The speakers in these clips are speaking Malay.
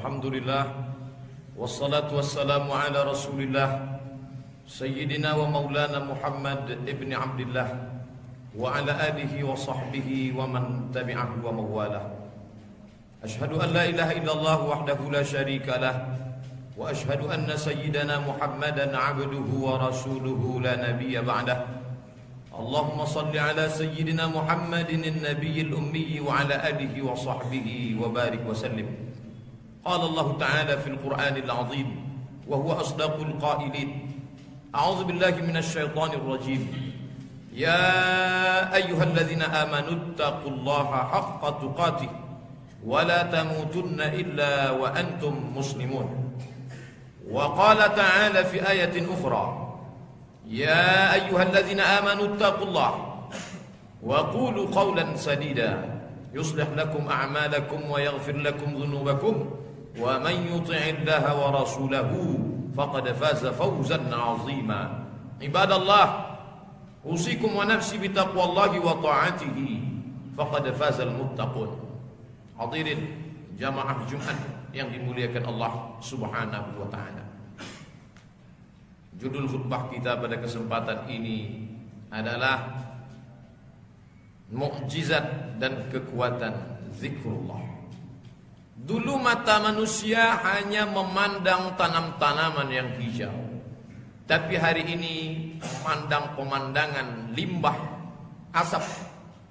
Alhamdulillah, wassalatu wassalamu ala Rasulillah Sayyidina wa maulana Muhammad ibn Abdillah wa ala alihi wa sahbihi wa man tabi'ahu wa mawalah. Ashhadu an la ilaha illallah wahdahu la syarika lah wa ashhadu anna sayyidana Muhammadan abduhu wa rasuluhu la nabiyya ba'dah. Allahumma salli ala sayyidina Muhammadin an-nabiyil ummi wa ala alihi wa sahbihi wa barik wa sallim. Qala Allah Ta'ala fil Qur'anil 'azim wa huwa asdaqul qailin. A'udzu billahi minasy syaithanir rajim. Ya ayyuhalladzina amanu taqullaha haqqa tuqatih wa la tamutunna illa wa antum muslimun. Wa qala ta'ala fi ayatin ukhra. Ya ayyuhalladzina amanu taqullaha wa qulu qawlan sadida yuslih lakum a'malakum wa yaghfir lakum dhunubakum wa man yuti'illaha wa rasulahu faqad faza fawzan 'azima. Ibadallah, usikum wa nafsi bitaqwallahi wa ta'atihi faqad fazal muttaqun. Hadirin jamaah Jumat yang dimuliakan Allah Subhanahu wa taala. Judul khutbah kita pada kesempatan ini adalah mukjizat dan kekuatan zikrullah. Dulu mata manusia hanya memandang tanam-tanaman yang hijau, tapi hari ini memandang pemandangan limbah, asap,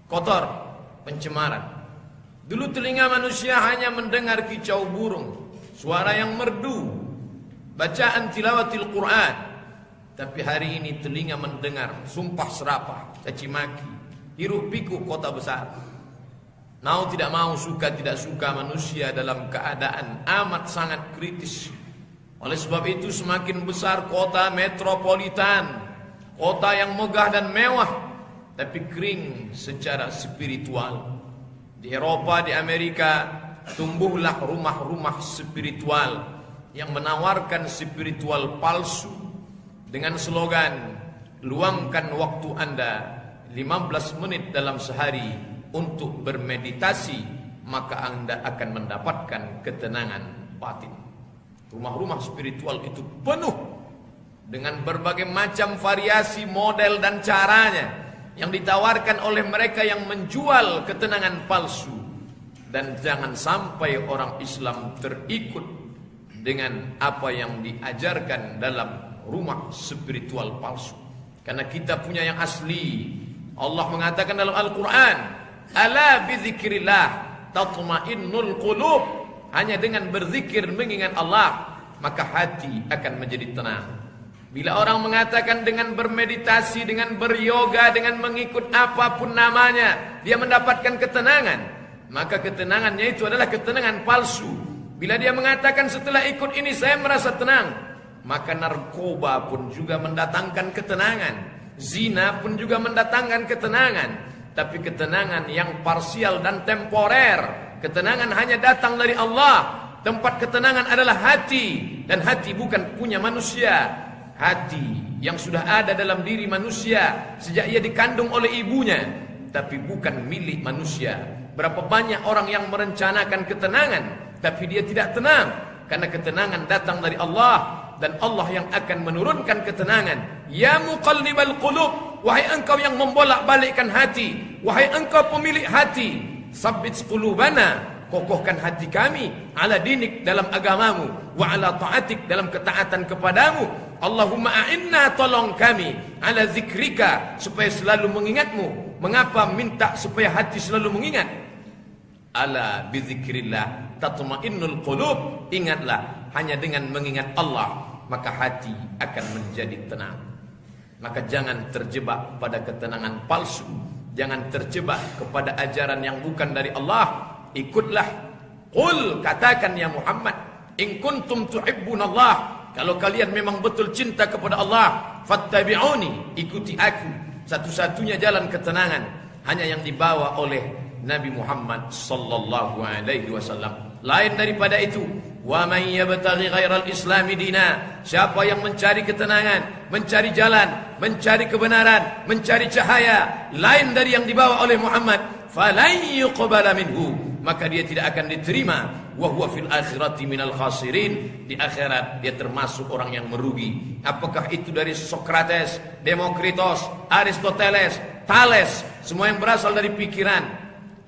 kotor, pencemaran. Dulu telinga manusia hanya mendengar kicau burung, suara yang merdu, bacaan tilawatil Quran. Tapi hari ini telinga mendengar sumpah serapah, caci maki, hiruk pikuk kota besar. Mau tidak mau, suka tidak suka, manusia dalam keadaan amat sangat kritis. Oleh sebab itu semakin besar kota metropolitan, kota yang megah dan mewah, tapi kering secara spiritual. Di Eropa, di Amerika, tumbuhlah rumah-rumah spiritual yang menawarkan spiritual palsu dengan slogan, luangkan waktu Anda 15 menit dalam sehari untuk bermeditasi, maka Anda akan mendapatkan ketenangan batin. Rumah-rumah spiritual itu penuh dengan berbagai macam variasi model dan caranya yang ditawarkan oleh mereka yang menjual ketenangan palsu. Dan jangan sampai orang Islam terikut dengan apa yang diajarkan dalam rumah spiritual palsu. Karena kita punya yang asli. Allah mengatakan dalam Al-Quran, ala bizikrillah tatma'innul qulub. Hanya dengan berzikir mengingat Allah, maka hati akan menjadi tenang. Bila orang mengatakan dengan bermeditasi, dengan beryoga, dengan mengikut apapun namanya, dia mendapatkan ketenangan, maka ketenangannya itu adalah ketenangan palsu. Bila dia mengatakan setelah ikut ini saya merasa tenang, maka narkoba pun juga mendatangkan ketenangan, zina pun juga mendatangkan ketenangan. Tapi ketenangan yang parsial dan temporer. Ketenangan hanya datang dari Allah. Tempat ketenangan adalah hati. Dan hati bukan punya manusia. Hati yang sudah ada dalam diri manusia sejak ia dikandung oleh ibunya, tapi bukan milik manusia. Berapa banyak orang yang merencanakan ketenangan, tapi dia tidak tenang. Karena ketenangan datang dari Allah. Dan Allah yang akan menurunkan ketenangan. Ya muqallibal qulub, wahai engkau yang membolak-balikkan hati, wahai engkau pemilik hati, sabbit qulubana, kokohkan hati kami, ala dinik dalam agamamu, wa ala ta'atik dalam ketaatan kepadamu. Allahumma a'inna, tolong kami, ala zikrika, supaya selalu mengingatmu. Mengapa minta supaya hati selalu mengingat? Ala bizikrillah tatma'innul qulub. Ingatlah, hanya dengan mengingat Allah maka hati akan menjadi tenang. Maka jangan terjebak pada ketenangan palsu, jangan terjebak kepada ajaran yang bukan dari Allah. Ikutlah, qul, katakan ya Muhammad, in kuntum tuhibbunallah, kalau kalian memang betul cinta kepada Allah, fattabi'uni, ikuti aku. Satu-satunya jalan ketenangan hanya yang dibawa oleh Nabi Muhammad sallallahu alaihi wasallam. Lain daripada itu, wa man yabtaghi ghairal islami dina, siapa yang mencari ketenangan, mencari jalan, mencari kebenaran, mencari cahaya lain dari yang dibawa oleh Muhammad, falan yuqbala minhu, maka dia tidak akan diterima. wa huwa fil akhirati minal khasirin. Di akhirat dia termasuk orang yang merugi. Apakah itu dari Sokrates, Demokritos, Aristoteles, Thales, semua yang berasal dari pikiran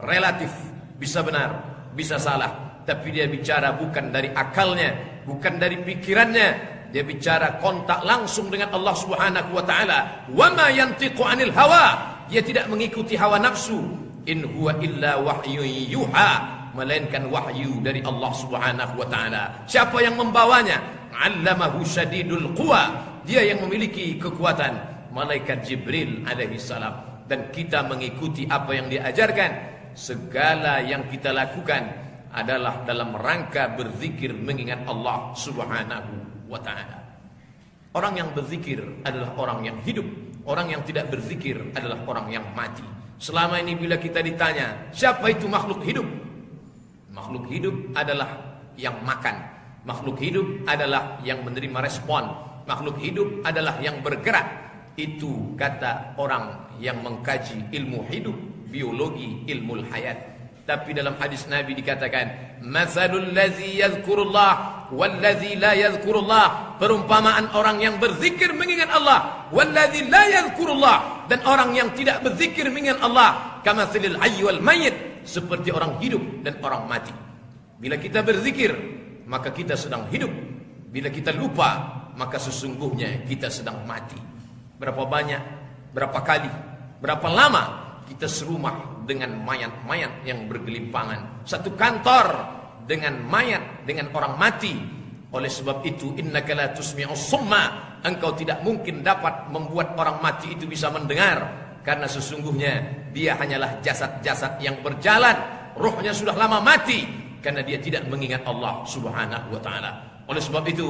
relatif, bisa benar, bisa salah, tapi dia bicara bukan dari akalnya, bukan dari pikirannya. Dia bicara kontak langsung dengan Allah Subhanahu wa taala. Wa ma yantiqu 'anil hawa. Dia tidak mengikuti hawa nafsu. In huwa illa wahyun yuha, melainkan wahyu dari Allah Subhanahu wa taala. Siapa yang membawanya? 'Allamahu syadidul quwa. Dia yang memiliki kekuatan, malaikat Jibril alaihi salam. Dan kita mengikuti apa yang diajarkan. Segala yang kita lakukan adalah dalam rangka berzikir mengingat Allah Subhanahu wa ta'ala. Orang yang berzikir adalah orang yang hidup. Orang yang tidak berzikir adalah orang yang mati. Selama ini bila kita ditanya, siapa itu makhluk hidup? Makhluk hidup adalah yang makan. Makhluk hidup adalah yang menerima respon. Makhluk hidup adalah yang bergerak. Itu kata orang yang mengkaji ilmu hidup, biologi, ilmu hayat. Tapi dalam hadis Nabi dikatakan, "Matsalul ladzi yadhkurullah wal ladzi la yadhkurullah." Perumpamaan orang yang berzikir mengingat Allah, wal ladzi la yadhkurullah, dan orang yang tidak berzikir mengingat Allah, kamatsilil hayy wal mayyit, seperti orang hidup dan orang mati. Bila kita berzikir, maka kita sedang hidup. Bila kita lupa, maka sesungguhnya kita sedang mati. Berapa banyak, berapa kali, berapa lama kita serumah dengan mayat-mayat yang bergelimpangan, satu kantor dengan mayat, dengan orang mati. Oleh sebab itu, innaka la tusmi'us summa, engkau tidak mungkin dapat membuat orang mati itu bisa mendengar, karena sesungguhnya dia hanyalah jasad-jasad yang berjalan, rohnya sudah lama mati, karena dia tidak mengingat Allah Subhanahu wa ta'ala. Oleh sebab itu,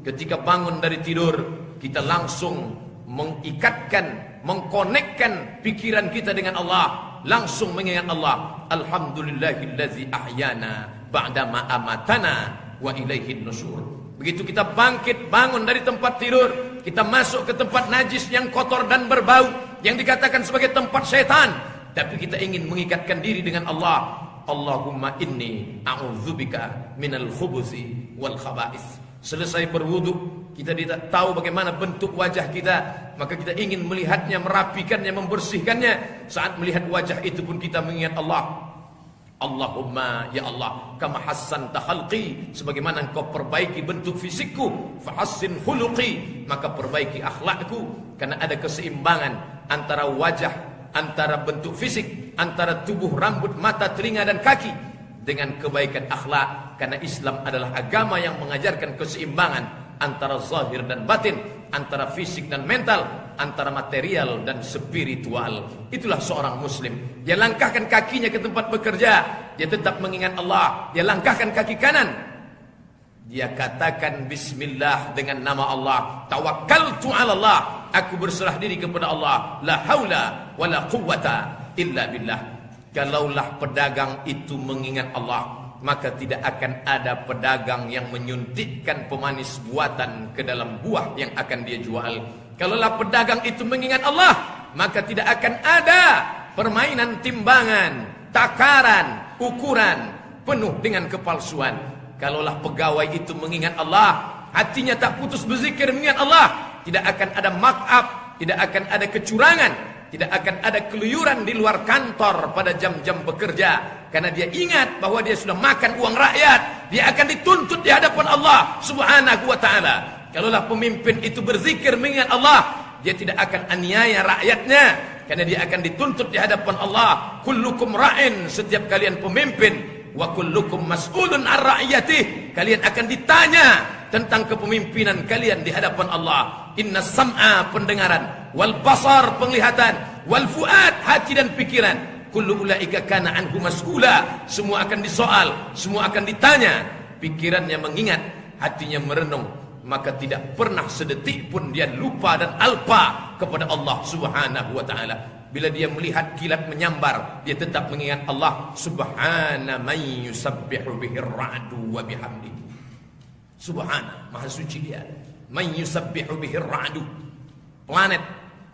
ketika bangun dari tidur, kita langsung mengikatkan, mengkonekkan pikiran kita dengan Allah, langsung mengingat Allah. Alhamdulillahillazi ahyana ba'dama amatana wa ilaihin nusur. Begitu kita bangkit, bangun dari tempat tidur, kita masuk ke tempat najis yang kotor dan berbau, yang dikatakan sebagai tempat setan, tapi kita ingin mengikatkan diri dengan Allah. Allahumma inni a'udzubika minal khubuthi wal khaba'is. Selesai berwudu, kita tidak tahu bagaimana bentuk wajah kita, maka kita ingin melihatnya, merapikannya, membersihkannya. Saat melihat wajah itu pun kita mengingat Allah. Allahumma ya Allah, kama hassanta khalqi, sebagaimana engkau perbaiki bentuk fisikku, fahassin khuluqi, maka perbaiki akhlakku. Karena ada keseimbangan antara wajah, antara bentuk fisik, antara tubuh, rambut, mata, telinga dan kaki, dengan kebaikan akhlak. Karena Islam adalah agama yang mengajarkan keseimbangan antara zahir dan batin, antara fisik dan mental, antara material dan spiritual. Itulah seorang muslim. Dia langkahkan kakinya ke tempat bekerja, dia tetap mengingat Allah. Dia langkahkan kaki kanan, dia katakan bismillah dengan nama Allah. Tawakkaltu 'ala Allah, aku berserah diri kepada Allah. La haula wala quwwata illa billah. Kalaulah pedagang itu mengingat Allah, maka tidak akan ada pedagang yang menyuntikkan pemanis buatan ke dalam buah yang akan dia jual. Kalaulah pedagang itu mengingat Allah, maka tidak akan ada permainan timbangan, takaran, ukuran penuh dengan kepalsuan. Kalaulah pegawai itu mengingat Allah, hatinya tak putus berzikir mengingat Allah, tidak akan ada markup, tidak akan ada kecurangan, tidak akan ada keluyuran di luar kantor pada jam-jam bekerja. Karena dia ingat bahwa dia sudah makan uang rakyat, dia akan dituntut di hadapan Allah Subhanahu wa ta'ala. Kalaulah pemimpin itu berzikir mengingat Allah, dia tidak akan aniaya rakyatnya, karena dia akan dituntut di hadapan Allah. Kullukum ra'in, setiap kalian pemimpin, wa kullukum mas'ulun ar ra'iyatih, kalian akan ditanya tentang kepemimpinan kalian di hadapan Allah. Inna sam'a, pendengaran, wal basar, penglihatan, wal fuad, hati dan pikiran, kullu ulaika kana anhu mas'ula, semua akan disoal, semua akan ditanya. Pikirannya mengingat, hatinya merenung, maka tidak pernah sedetik pun dia lupa dan alpa kepada Allah Subhanahu wa ta'ala. Bila dia melihat kilat menyambar, dia tetap mengingat Allah. Subhana man yusabbihu bihir ra'du wa bihamdi. Subhana, maha suci dia. Man yusabbihu bihir ra'du. Planet,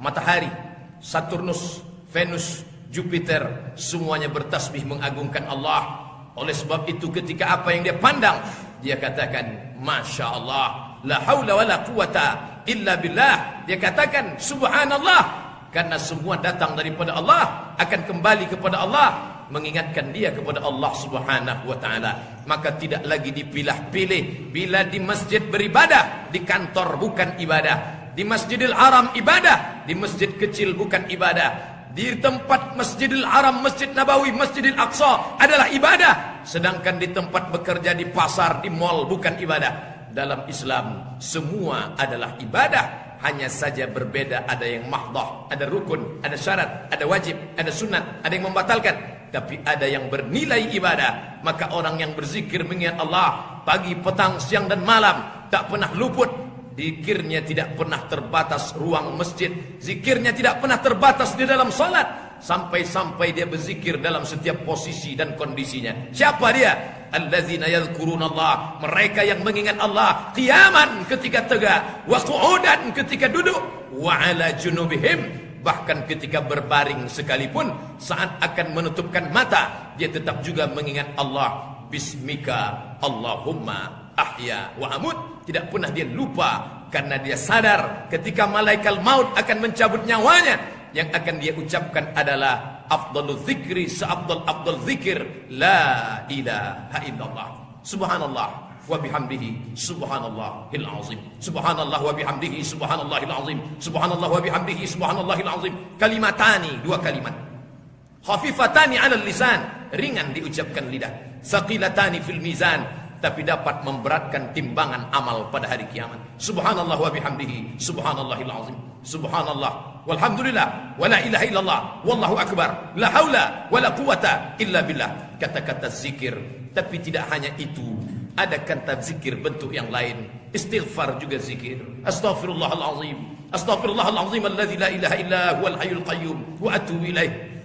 matahari, Saturnus, Venus, Jupiter, semuanya bertasbih mengagungkan Allah. Oleh sebab itu ketika apa yang dia pandang, dia katakan Masya Allah, la haula wa la quwata illa billah. Dia katakan subhanallah, karena semua datang daripada Allah, akan kembali kepada Allah, mengingatkan dia kepada Allah Subhanahu wa taala. Maka tidak lagi dipilah-pilih. Bila di masjid beribadah, di kantor bukan ibadah, di Masjidil Haram ibadah, di masjid kecil bukan ibadah, di tempat Masjidil Haram, Masjid Nabawi, Masjidil Aqsa adalah ibadah, sedangkan di tempat bekerja, di pasar, di mal bukan ibadah. Dalam Islam semua adalah ibadah, hanya saja berbeda. Ada yang mahdoh, ada rukun, ada syarat, ada wajib, ada sunat, ada yang membatalkan, tapi ada yang bernilai ibadah. Maka orang yang berzikir mengingat Allah pagi, petang, siang dan malam, tak pernah luput. Zikirnya tidak pernah terbatas ruang masjid, zikirnya tidak pernah terbatas di dalam salat, sampai-sampai dia berzikir dalam setiap posisi dan kondisinya. Siapa dia? Allazina yadhkurunallah, mereka yang mengingat Allah qiyaman ketika tegak, wa qu'udan ketika duduk, wa ala junubihim, bahkan ketika berbaring sekalipun, saat akan menutupkan mata, dia tetap juga mengingat Allah. Bismika Allahumma ahya wa amut. Tidak pernah dia lupa, karena dia sadar ketika malaikat maut akan mencabut nyawanya, yang akan dia ucapkan adalah afdalul zikri, seafdal zikir, la ilaha illallah, subhanallah wa bihamdihi subhanallahil azim, subhanallah wa bihamdihi subhanallahil azim, subhanallah wa bihamdihi subhanallahil azim. Kalimatani, dua kalimat, khafifatani 'alal lisan, ringan diucapkan lidah, saqilatani fil mizan, tapi dapat memberatkan timbangan amal pada hari kiamat. Subhanallah wa bihamdihi subhanallahil azim, subhanallah walhamdulillah wa la ilaha illallah wallahu akbar, la haula wa la quwata illa billah. Kata-kata zikir. Tapi tidak hanya itu, ada kata zikir bentuk yang lain. Istighfar juga zikir. Astaghfirullahalazim, astaghfirullahalazim alladzi la ilaha illa huwal hayyul qayyum wa atubu ilaih.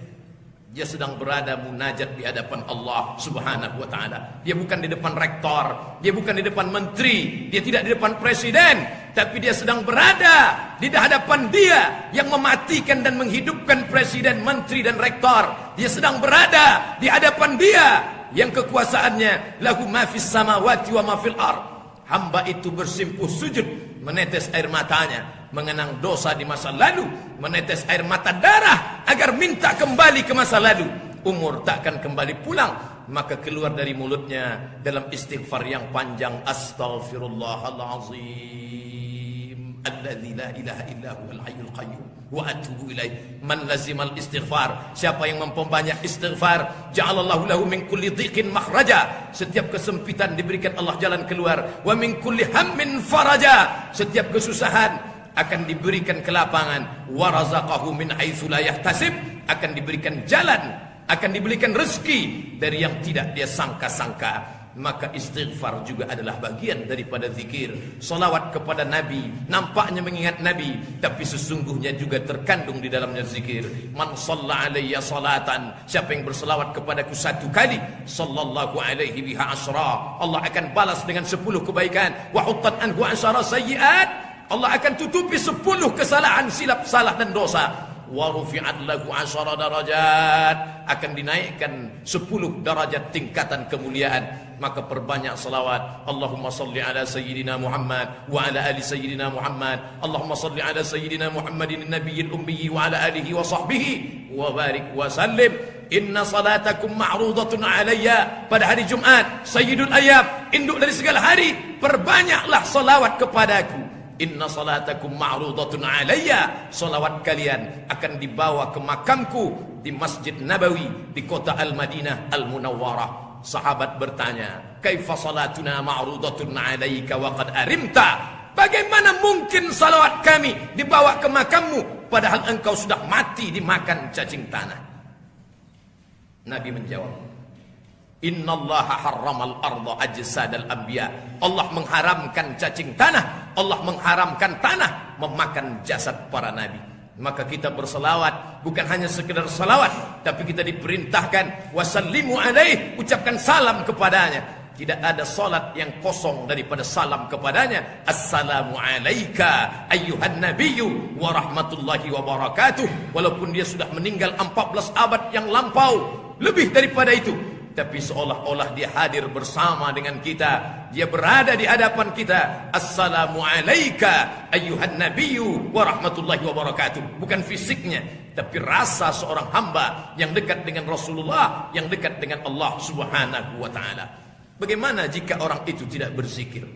Dia sedang berada munajat di hadapan Allah Subhanahu wa taala. Dia bukan di depan rektor, dia bukan di depan menteri, dia tidak di depan presiden, tapi dia sedang berada di hadapan dia yang mematikan dan menghidupkan presiden, menteri dan rektor. Dia sedang berada di hadapan dia yang kekuasaannya lahu ma fis samawati wa ma fil ard. Hamba itu bersimpuh sujud, menetes air matanya, mengenang dosa di masa lalu, menetes air mata darah agar minta kembali ke masa lalu. Umur tak akan kembali pulang, maka keluar dari mulutnya dalam istighfar yang panjang, astaghfirullahalazim alladzi la ilaha illa huwal hayyul qayyum wa atubu ilaih. Man lazimal istighfar, siapa yang memperbanyak istighfar, ja'alallahu lahu min kulli dhiqin makhraja, setiap kesempitan diberikan Allah jalan keluar, wa min kulli hammin faraja, setiap kesusahan akan diberikan kelapangan, wa razaqahu min haitsu la yahtasib, akan diberikan jalan, akan diberikan rezeki dari yang tidak dia sangka-sangka. Maka istighfar juga adalah bagian daripada zikir. Salawat kepada Nabi, nampaknya mengingat Nabi, tapi sesungguhnya juga terkandung di dalamnya zikir. Man shalla alayya salatan, siapa yang berselawat kepadaku satu kali, sallallahu alaihi biha asyra, Allah akan balas dengan 10 kebaikan. Wa huttat anhu asyara sayyiat, Allah akan tutupi 10 kesalahan, silap, salah dan dosa. Wa rufi'at lahu 10 darajat, akan dinaikkan 10 derajat tingkatan kemuliaan. Maka perbanyak salawat. Allahumma salli ala sayyidina Muhammad wa ala ali sayyidina Muhammad. Allahumma salli ala sayyidina Muhammadin nabiyil ummi wa ala alihi wa sahbihi wa barik wa sallim. Inna salatakum ma'rudatun alayya, pada hari Jumat, sayyidul ayyam, induk dari segala hari, perbanyaklah salawat kepadaku. Inna salatakum ma'rudatun alayya, salawat kalian akan dibawa ke makamku di Masjid Nabawi di kota Al-Madinah Al-Munawwarah. Sahabat bertanya, kaifa salatuna ma'rudatun alayka wa qad arimta, bagaimana mungkin salawat kami dibawa ke makammu padahal engkau sudah mati dimakan cacing tanah? Nabi menjawab, innallaha harramal arda ajsadal anbiya, Allah mengharamkan cacing tanah, Allah mengharamkan tanah memakan jasad para nabi. Maka kita berselawat bukan hanya sekedar selawat, tapi kita diperintahkan wasallimu alaih, ucapkan salam kepadanya. Tidak ada salat yang kosong daripada salam kepadanya. Assalamu alaika ayyuhan nabiyyu wa rahmatullahi wa barakatuh. Walaupun dia sudah meninggal 14 abad yang lampau, lebih daripada itu, tapi seolah-olah dia hadir bersama dengan kita. Dia berada di hadapan kita. Assalamu alayka ayyuhan nabiyyu wa rahmatullahi wa barakatuh. Bukan fisiknya, tapi rasa seorang hamba yang dekat dengan Rasulullah, yang dekat dengan Allah Subhanahu wa taala. Bagaimana jika orang itu tidak berzikir?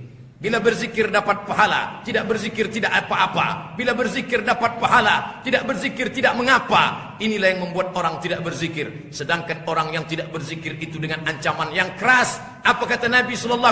Bila berzikir dapat pahala, tidak berzikir tidak apa-apa. Bila berzikir dapat pahala, tidak berzikir tidak mengapa. Inilah yang membuat orang tidak berzikir. Sedangkan orang yang tidak berzikir itu dengan ancaman yang keras. Apa kata Nabi SAW?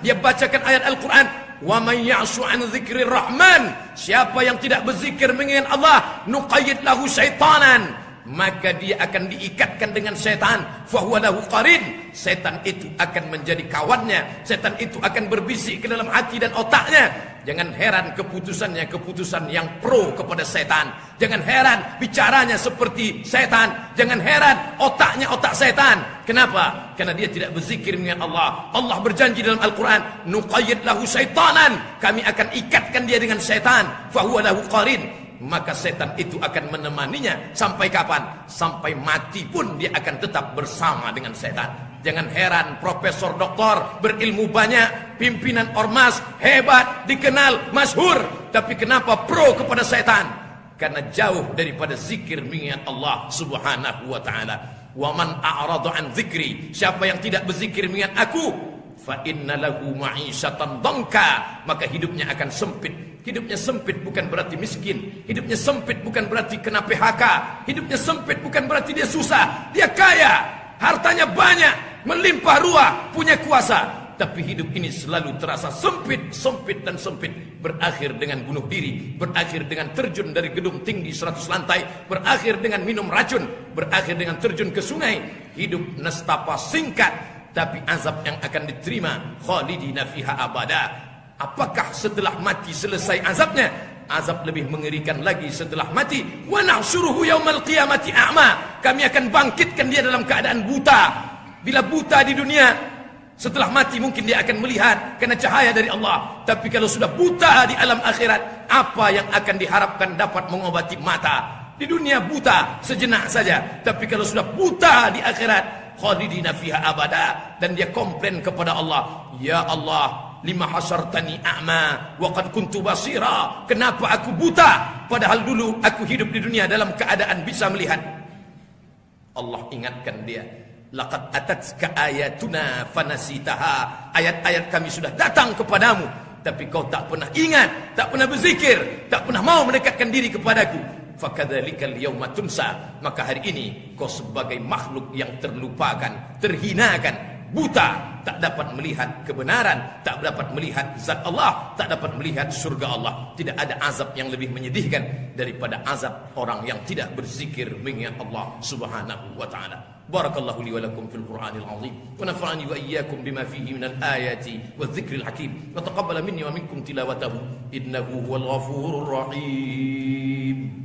Dia bacakan ayat Al-Quran. Wa man ya'shu an dzikrir rahman. Siapa yang tidak berzikir mengingat Allah, nuqayyid lahu syaitanan, maka dia akan diikatkan dengan setan. Fahuwa lahu qarin. Setan itu akan menjadi kawannya. Setan itu akan berbisik ke dalam hati dan otaknya. Jangan heran keputusannya keputusan yang pro kepada setan. Jangan heran bicaranya seperti setan. Jangan heran otaknya otak setan. Kenapa? Karena dia tidak berzikir mengingat Allah. Allah berjanji dalam Al-Quran, nuqayyid lahu syaitanan, kami akan ikatkan dia dengan setan. Fahuwa lahu qarin. Maka setan itu akan menemaninya sampai kapan? Sampai mati pun dia akan tetap bersama dengan setan. Jangan heran profesor doktor berilmu banyak, pimpinan ormas hebat, dikenal, masyhur, tapi kenapa pro kepada setan? Karena jauh daripada zikir mengingat Allah Subhanahu wa taala. Wa man a'rada an dzikri, siapa yang tidak berzikir mengingat aku, fa inna lahu ma'isyatan dhanka, maka hidupnya akan sempit. Hidupnya sempit bukan berarti miskin. Hidupnya sempit bukan berarti kena PHK. Hidupnya sempit bukan berarti dia susah. Dia kaya, hartanya banyak, melimpah ruah, punya kuasa. Tapi hidup ini selalu terasa sempit, sempit dan sempit. Berakhir dengan bunuh diri, berakhir dengan terjun dari gedung tinggi 100 lantai, berakhir dengan minum racun, berakhir dengan terjun ke sungai. Hidup nestapa singkat, tapi azab yang akan diterima khalidina fiha abada. Apakah setelah mati selesai azabnya? Azab lebih mengerikan lagi setelah mati. Wa nahsyuruhu yaumal qiyamati a'ma. Kami akan bangkitkan dia dalam keadaan buta. Bila buta di dunia, setelah mati mungkin dia akan melihat karena cahaya dari Allah. Tapi kalau sudah buta di alam akhirat, apa yang akan diharapkan dapat mengobati mata? Di dunia buta sejenak saja, tapi kalau sudah buta di akhirat, khalidina fiha abada. Dan dia komplain kepada Allah, ya Allah, lima hasartani a'ma wa qad kuntu basira. Kenapa aku buta padahal dulu aku hidup di dunia dalam keadaan bisa melihat? Allah ingatkan dia, laqad atatka ayatuna fanasitaha. Ayat-ayat kami sudah datang kepadamu, tapi kau tak pernah ingat, tak pernah berzikir, tak pernah mau mendekatkan diri kepadaku. Fakadzalikal yauma tunsa. Maka hari ini kau sebagai makhluk yang terlupakan, terhinakan, buta, tak dapat melihat kebenaran, tak dapat melihat zat Allah, tak dapat melihat surga Allah. Tidak ada azab yang lebih menyedihkan daripada azab orang yang tidak berzikir mengingat Allah Subhanahu wa taala. Barakallahu li wa lakum fil Qur'anil azim wa nafa'ani wa iyyakum bima fihi minal ayati wadh-dhikril hakim wa taqabbala minni wa minkum tilawatahu innahu huwal ghafurur rahim.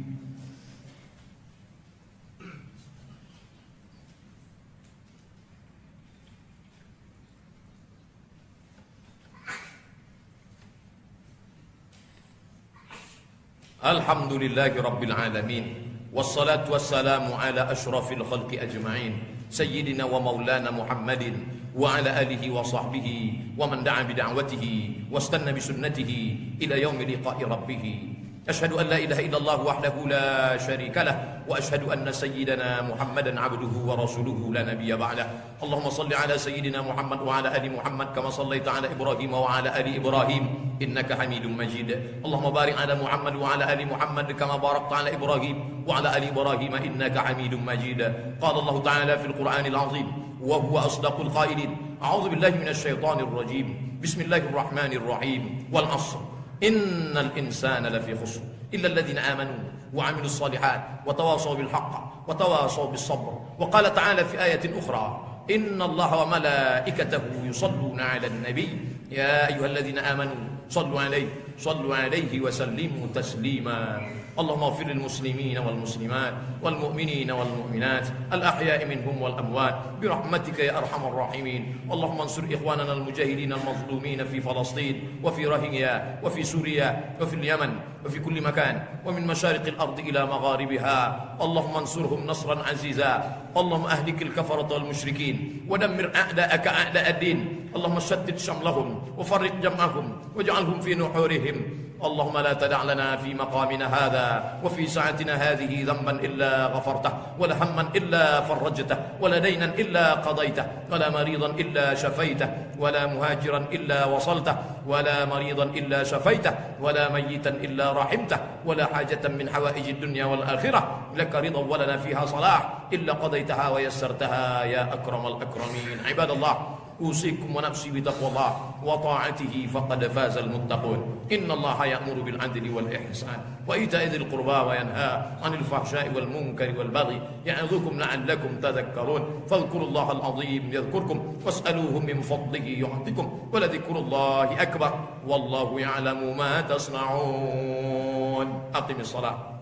Alhamdulillahi Rabbil Alamin. Wassalatu wassalamu ala ashrafil khalqi ajma'in, Sayyidina wa maulana Muhammadin wa ala alihi wa sahbihi wa man da'a bida'watihi wastanna bisunnatihi ila yaumi liqa'i rabbih. Ashhadu an la ilaha illallah wahdahu la syarika lah wa ashhadu anna sayyidana Muhammadan abduhu wa rasuluhu la nabiyya ba'dah. Allahumma salli ala sayyidina Muhammad wa ala ali Muhammad kama sallaita ala Ibrahim wa ala ali Ibrahim innaka Hamidum Majid. Allahumma barik ala Muhammad wa ala ali Muhammad kama barakta ala Ibrahim wa ala ali Ibrahim innaka Hamidum Majid. Qala Allah ta'ala fil Qur'anil azim wa huwa asdaqul qailin. A'udzu billahi minasy syaithanir rajim. Bismillahirrahmanirrahim. Wal 'ashr. Innal insana lafi khusr illa alladhina amanu wa 'amilus solihat wa tawasaw bil haqq wa tawasaw bis sabr. Wa qala ta'ala fi ayatin ukhra, innallaha wa malaikatahu yusalluna 'alan nabiy ya ayyuhalladhina amanu sallu 'alaihi wa sallimu taslima. Allahumma ighfir lil muslimina wal muslimat wal mu'minina wal mu'minat al ahya'i minhum wal amwat bi rahmatika ya arhamar rahimin. Allahumma ansur ikhwanana al mujahidin al mazlumin fi Falastin wa fi Rohingya wa fi Suriya wa fi Yaman wa وفي كل مكان ومن مشارق الأرض إلى مغاربها. اللهم انصرهم نصرا عزيزا. اللهم أهلك الكفرة والمشركين ودمر أعداءك أعداء الدين. اللهم شتت شملهم وفرق جمعهم واجعلهم في نحورهم. اللهم لا تدع لنا في مقامنا هذا وفي ساعتنا هذه ذنبا إلا غفرته، ولا هما إلا فرجته، ولا دينا إلا قضيته، ولا مريضا إلا شفيته، ولا مهاجرا إلا وصلته، ولا مريضا إلا شفيته، ولا ميتا إلا رحمته، ولا حاجة من حوائج الدنيا والآخرة لك رضا ولنا فيها صلاح إلا قضيتها ويسرتها يا أكرم الأكرمين. عباد الله، أوصيكم ونفسي بتقوى الله وطاعته فقد فاز المتقون. إن الله يأمر بالعدل والإحسان وإيتاء ذي القربى وينهى عن الفحشاء والمنكر والبغي يعظكم لعلكم تذكرون. فاذكروا الله العظيم يذكركم واسألوه من فضله يعطكم ولذكر الله أكبر والله يعلم ما تصنعون. أقم الصلاة.